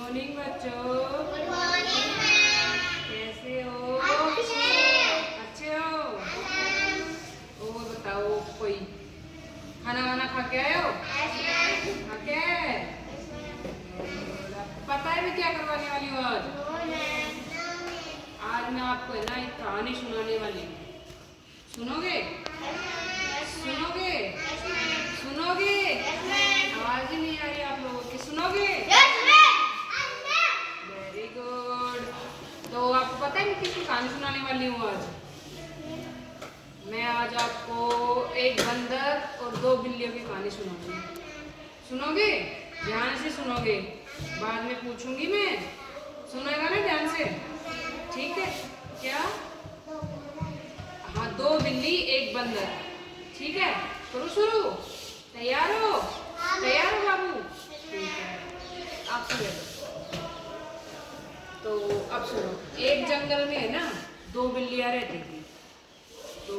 Morning बच्चों। Good morning ma'am. कैसे हो? अच्छे हो? और बताओ, कोई खाना वाना खा के आए हो? खा के आए? पता है मैं क्या करवाने वाली हूँ आज? आज मैं आपको है ना एक कहानी सुनाने वाली हूँ। सुनोगे? सुनोगे? सुनोगे? आवाज ही नहीं आ रही आप लोगों की। सुनोगे? Very good. तो आपको पता है मैं किसकी कहानी सुनाने वाली हूँ आज? मैं आज आपको एक बंदर और दो बिल्लियों की कहानी सुनाऊंगी। सुनोगे? ध्यान से सुनोगे, बाद में पूछूंगी मैं। सुनेगा ना ध्यान से? ठीक है? क्या? हाँ, दो बिल्ली एक बंदर। ठीक है, करो शुरू। तैयार हो? तैयार हो बाबू? ठीक है, आप सुनो। तो अब सुनो, एक जंगल में है ना दो बिल्लियां रहती थी। तो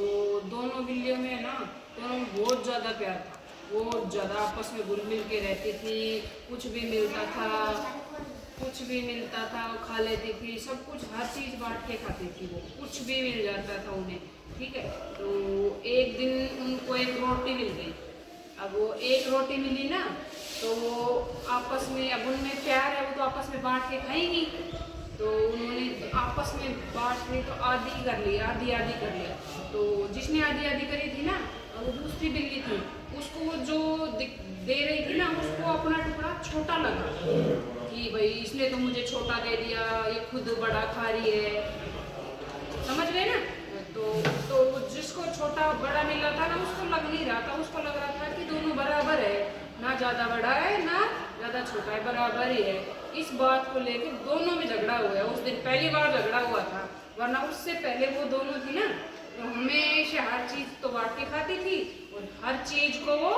दोनों बिल्लियों में है ना, दोनों में बहुत ज्यादा प्यार था। बहुत ज्यादा आपस में घुल मिल के रहती थी। कुछ भी मिलता था, कुछ भी मिलता था वो खा लेती थी। सब कुछ, हर चीज बांट के खाती थी वो। कुछ भी मिल जाता था उन्हें। ठीक है, तो एक दिन उनको एक रोटी मिल गई। अब वो एक रोटी मिली ना, तो वो आपस में, अब उनमें प्यार है, वो तो आपस में बांट के खाएंगी। तो उन्होंने आपस में बांट ली, तो आधी कर ली, आधी आधी कर लिया। तो जिसने आधी आधी करी थी ना, वो दूसरी बिल्ली थी, उसको वो जो दे रही थी ना, उसको अपना टुकड़ा छोटा लगा कि भाई इसने तो मुझे छोटा दे दिया, ये खुद बड़ा खा रही है। समझ गए ना? तो जिसको छोटा बड़ा मिला था ना, उसको लग नहीं रहा था। उसको लग रहा था कि दोनों बराबर है, ना ज्यादा बड़ा है ना ज्यादा छोटा है, बराबर ही है। इस बात को लेकर दोनों में झगड़ा हुआ। उस दिन पहली बार झगड़ा हुआ था, वरना उससे पहले वो दोनों थी ना, तो हमेशा हर चीज तो बांट के खाती थी और हर चीज को वो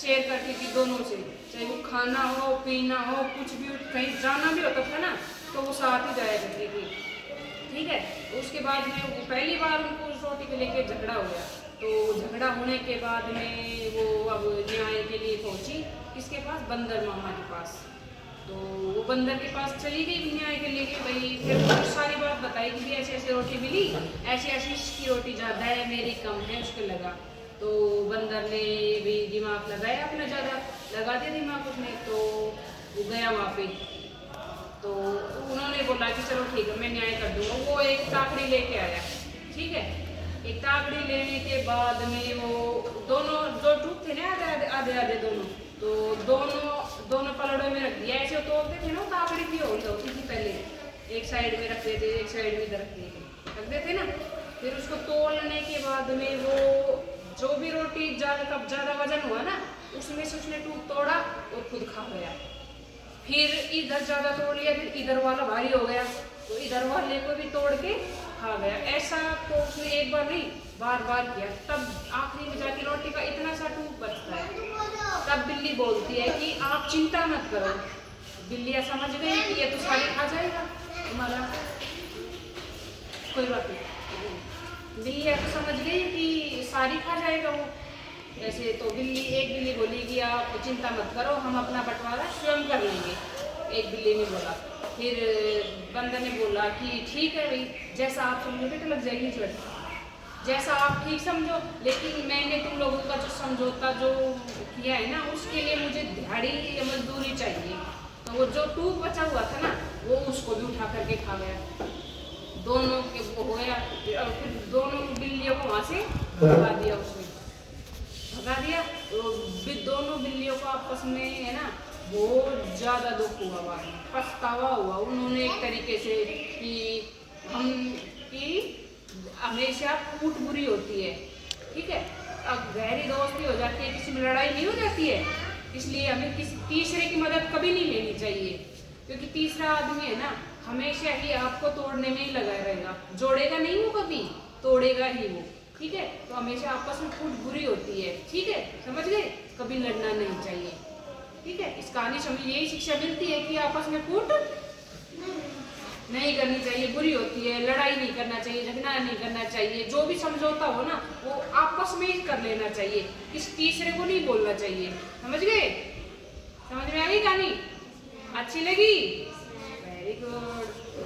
शेयर करती थी दोनों से। चाहे वो खाना हो, पीना हो, कुछ भी, कहीं जाना भी होता था ना, तो वो साथ ही जाया करती थी। ठीक है, उसके बाद में वो पहली बार उनको उस रोटी को लेके झगड़ा हो गया। तो झगड़ा होने के बाद में वो अब न्याय के लिए पहुंची किसके पास? बंदर मामा के पास। तो वो बंदर के पास चली गई न्याय के लिए कि भाई, फिर वो सारी बात बताई कि भी ऐसे ऐसे रोटी मिली, ऐसे ऐसे इसकी रोटी ज़्यादा है, मेरी कम है, उसको लगा। तो बंदर ने भी दिमाग लगाया अपना, ज़्यादा लगा दिया दिमाग उसने। तो वो गया वहाँ पे। तो उन्होंने बोला कि चलो ठीक है, मैं न्याय कर दूंगा। वो एक टाकड़ी लेके आया। ठीक है, एक टाकड़ी लेने के बाद में वो दोनों जो टूक थे ना, आधे आधे आधे दोनों, तो दोनों पलड़ों में रख दिया। ऐसे तोड़ते थे ना, टाकड़ी भी होती थी पहले, एक साइड में रखते थे, एक साइड में रख देते ना। फिर उसको तोड़ने के बाद में वो जो भी रोटी ज्यादा वजन हुआ ना, उसमें से उसने टूक तोड़ा और खुद खा गया। फिर इधर ज्यादा तोड़ लिया, फिर इधर वाला भारी हो गया, तो इधर वाले को भी तोड़ के खा गया। ऐसा तो उसने एक बार नहीं, बार बार किया। तब आखिरी में जाके रोटी का इतना सा टूक बचता है। तब बिल्ली बोलती है कि आप चिंता मत करो। बिल्लियां समझ गई कि ये तो सारी खा जाएगा हमारा, कोई बात नहीं। बिल्लियां तो समझ गई कि सारी खा जाएगा वो। ऐसे तो एक बिल्ली बोली कि आप चिंता मत करो, हम अपना बंटवारा स्वयं कर लेंगे। एक बिल्ली ने बोला। फिर बंदर ने बोला कि ठीक है भाई, जैसा आप समझोगे तो लग जाएगी चोट, जैसा आप ठीक समझो। लेकिन मैंने तुम लोगों का जो समझौता जो किया है ना, उसके लिए मुझे दिहाड़ी या मजदूरी चाहिए। तो वो जो टूक बचा हुआ था ना, वो उसको भी उठा करके खा गया। दोनों के वो हो गया। फिर दोनों बिल्लियों को वहां से भगा दिया, उसने भगा दिया। तो दोनों बिल्लियों को आपस में है ना बहुत ज्यादा दुख हुआ, बाद में पछतावा हुआ उन्होंने एक तरीके से कि हम की हमेशा फूट बुरी होती है। ठीक है, अब गहरी दोस्ती हो जाती है, किसी में लड़ाई नहीं हो जाती है, इसलिए हमें किसी तीसरे की मदद कभी नहीं लेनी चाहिए। क्योंकि तीसरा आदमी है ना, हमेशा ही आपको तोड़ने में ही लगा रहेगा, जोड़ेगा नहीं वो, कभी तोड़ेगा ही वो। ठीक है, तो हमेशा आपस में फूट बुरी होती है। ठीक है, समझ गए? कभी लड़ना नहीं चाहिए। ठीक है, इस कहानी से हमें यही शिक्षा मिलती है कि आपस में फूट नहीं करनी चाहिए, बुरी होती है। लड़ाई नहीं करना चाहिए, झगड़ा नहीं करना चाहिए। जो भी समझौता हो ना, वो आपस में ही कर लेना चाहिए, किसी तीसरे को नहीं बोलना चाहिए। समझ गए? समझ में आ गई कहानी? अच्छी लगी?